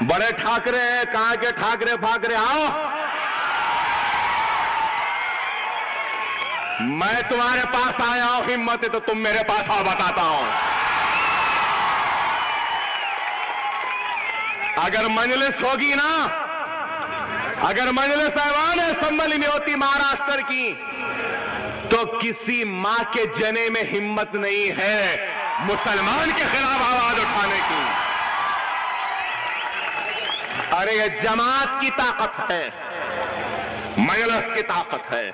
बड़े ठाकरे हैं, कहां के ठाकरे फाकरे, आओ। मैं तुम्हारे पास आया हूं, हिम्मत है तो तुम मेरे पास आओ, बताता हूं। अगर मजलिस होगी ना, अगर मजलिस ऐवान असेंबली में होती महाराष्ट्र की, तो किसी मां के जने में हिम्मत नहीं है मुसलमान के खिलाफ आवाज उठाने की। अरे ये जमात की ताकत है, मजलिस की ताकत है।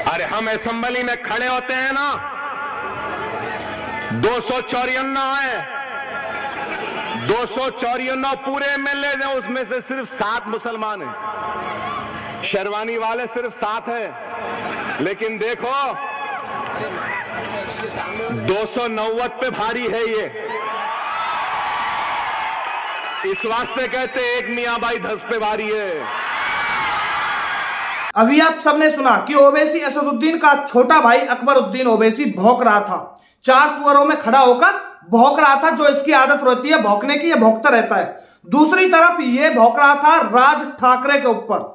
अरे हम असेंबली में खड़े होते हैं ना, 254 है, 254 पूरे एमएलए हैं, उसमें से सिर्फ 7 मुसलमान हैं। शेरवानी वाले सिर्फ 7 है, लेकिन देखो 290 पे भारी है ये। इस वास्ते कहते एक मियां भाई 10 पे भारी है। अभी आप सबने सुना कि ओवैसी असदुद्दीन का छोटा भाई अकबरुद्दीन ओवैसी भौंक रहा था, 4 सुअरों में खड़ा होकर भौंक रहा था। जो इसकी आदत रहती है भौंकने की, ये भौंकता रहता है। दूसरी तरफ ये भौंक रहा था राज ठाकरे के ऊपर,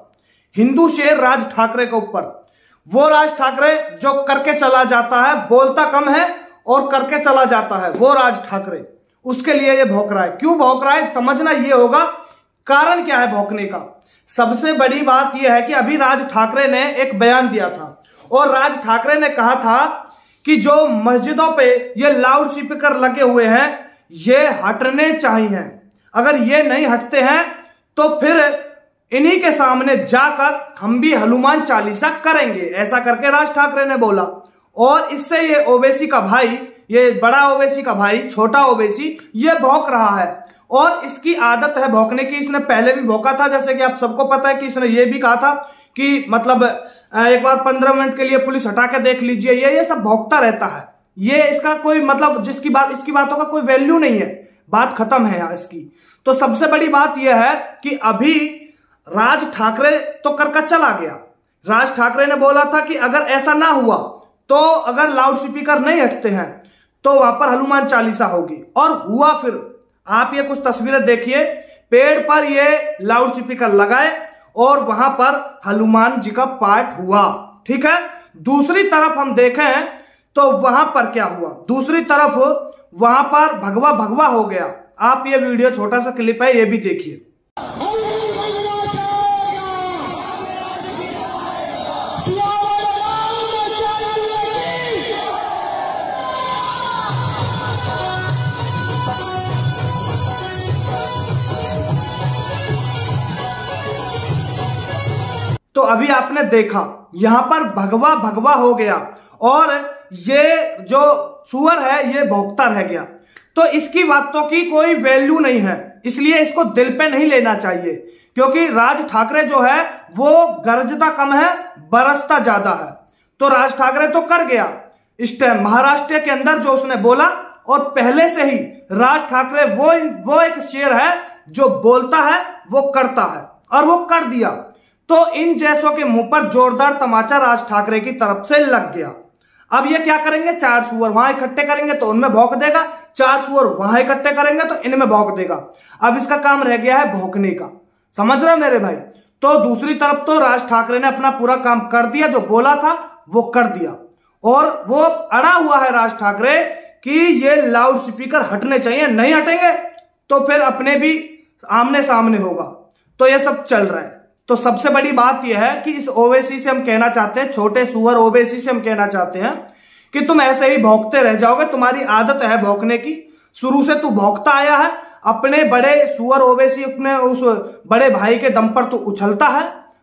हिंदू शेर राज ठाकरे के ऊपर। वो राज ठाकरे जो करके चला जाता है, बोलता कम है और करके चला जाता है, वो राज ठाकरे, उसके लिए ये भौंक रहा है। क्यों भौंक रहा है समझना ये होगा, कारण क्या है भौंकने का। सबसे बड़ी बात यह है कि अभी राज ठाकरे ने एक बयान दिया था और राज ठाकरे ने कहा था कि जो मस्जिदों पे ये लाउड स्पीकर लगे हुए हैं ये हटने चाहिए। अगर ये नहीं हटते हैं तो फिर इन्हीं के सामने जाकर हम भी हनुमान चालीसा करेंगे, ऐसा करके राज ठाकरे ने बोला। और इससे ये ओवैसी का भाई, ये बड़ा ओवैसी का भाई छोटा ओवैसी, ये भौंक रहा है और इसकी आदत है भौंकने की। इसने पहले भी भौंका था, जैसे कि आप सबको पता है कि इसने ये भी कहा था कि मतलब एक बार 15 मिनट के लिए पुलिस हटा के देख लीजिए। ये सब भौंकता रहता है। ये इसका कोई मतलब इसकी बातों का कोई वैल्यू नहीं है, बात खत्म है यहाँ इसकी। तो सबसे बड़ी बात यह है कि अभी राज ठाकरे तो करके चला गया। राज ठाकरे ने बोला था कि अगर ऐसा ना हुआ तो अगर लाउड स्पीकर नहीं हटते हैं तो वहां पर हनुमान चालीसा होगी, और हुआ। फिर आप ये कुछ तस्वीरें देखिए, पेड़ पर ये लाउड स्पीकर लगाए और वहां पर हनुमान जी का पाठ हुआ, ठीक है। दूसरी तरफ हम देखें तो वहां पर क्या हुआ, दूसरी तरफ वहां पर भगवा भगवा हो गया। आप ये वीडियो छोटा सा क्लिप है, ये भी देखिए। तो अभी आपने देखा यहां पर भगवा भगवा हो गया और ये जो सुअर है ये भौंकता रह गया। तो इसकी बातों की कोई वैल्यू नहीं है, इसलिए इसको दिल पे नहीं लेना चाहिए। क्योंकि राज ठाकरे जो है वो गरजता कम है, बरसता ज्यादा है। तो राज ठाकरे तो कर गया इस टाइम महाराष्ट्र के अंदर जो उसने बोला, और पहले से ही राज ठाकरे वो एक शेर है जो बोलता है वो करता है, और वो कर दिया। तो इन जैसों के मुंह पर जोरदार तमाचा राज ठाकरे की तरफ से लग गया। अब ये क्या करेंगे, 4 सुअर वहां इकट्ठे करेंगे तो उनमें भौंक देगा, 4 सुअर वहां इकट्ठे करेंगे तो इनमें भौंक देगा। अब इसका काम रह गया है भौंकने का, समझ रहे मेरे भाई। तो दूसरी तरफ तो राज ठाकरे ने अपना पूरा काम कर दिया, जो बोला था वो कर दिया। और वो अड़ा हुआ है राज ठाकरे कि ये लाउड स्पीकर हटने चाहिए, नहीं हटेंगे तो फिर अपने भी आमने सामने होगा। तो ये सब चल रहा है। तो सबसे बड़ी बात यह है कि इस ओवैसी से हम कहना चाहते हैं, छोटे सुअर ओवैसी से हम कहना चाहते हैं कि तुम ऐसे ही भौंकते रह जाओगे, तुम्हारी आदत है भौंकने की, शुरू से तू भौंकता आया है। अपने बड़े सुअर ओवैसी, अपने उस बड़े भाई के दम पर तू उछलता है,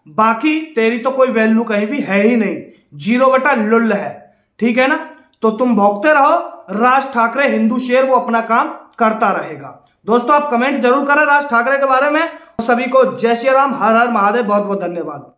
बाकी तेरी तो कोई वैल्यू कहीं भी है ही नहीं, 0/लुल्ल है, ठीक है ना। तो तुम भौंकते रहो, राज ठाकरे हिंदू शेर वो अपना काम करता रहेगा। दोस्तों आप कमेंट जरूर करें राज ठाकरे के बारे में। सभी को जय श्री राम, हर हर महादेव, बहुत बहुत धन्यवाद।